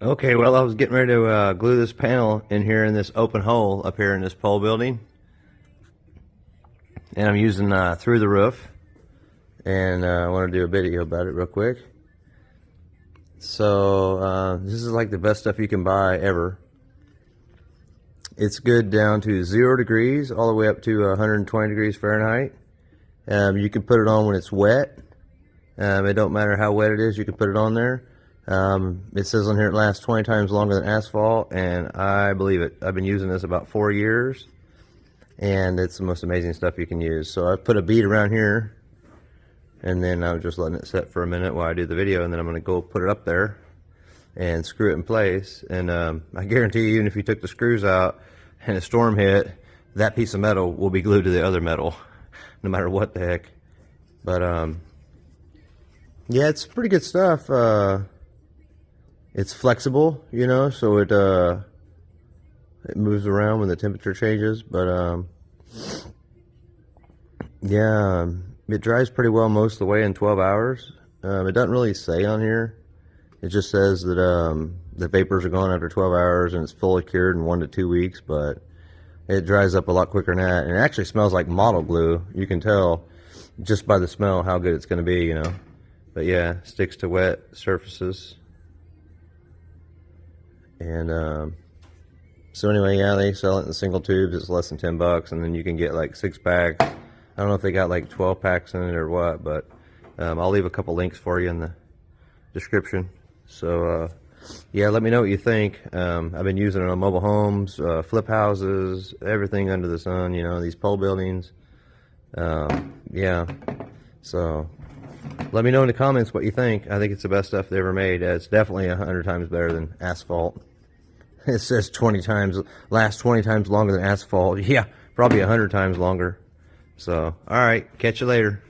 Okay, well, I was getting ready to glue this panel in here in this open hole up here in this pole building, and I'm using through the roof, and I want to do a video about it real quick. So this is like the best stuff you can buy ever. It's good down to 0 degrees all the way up to 120 degrees Fahrenheit. You can put it on when it's wet. It don't matter how wet it is, you can put it on there. It says on here it lasts 20 times longer than asphalt, and I believe it. I've been using this about 4 years, and it's the most amazing stuff you can use. So I put a bead around here, and then I'm just letting it set for a minute while I do the video, and then I'm going to go put it up there and screw it in place. And I guarantee you, even if you took the screws out and a storm hit, that piece of metal will be glued to the other metal, no matter what the heck. But yeah, it's pretty good stuff. It's flexible, you know, so it moves around when the temperature changes. But yeah, it dries pretty well most of the way in 12 hours. It doesn't really say on here. It just says that the vapors are gone after 12 hours and it's fully cured in 1 to 2 weeks, but it dries up a lot quicker than that. And it actually smells like model glue. You can tell just by the smell how good it's going to be, you know. But yeah, sticks to wet surfaces. And so anyway, yeah, they sell it in single tubes. It's less than $10, and then you can get like 6 packs. I don't know if they got like 12 packs in it or what, but I'll leave a couple links for you in the description. So yeah, let me know what you think. I've been using it on mobile homes, flip houses, everything under the sun, you know, these pole buildings. Yeah, so let me know in the comments what you think. I think it's the best stuff they ever made. It's definitely 100 times better than asphalt. It says 20 times, lasts 20 times longer than asphalt. Yeah, probably 100 times longer. So, alright, catch you later.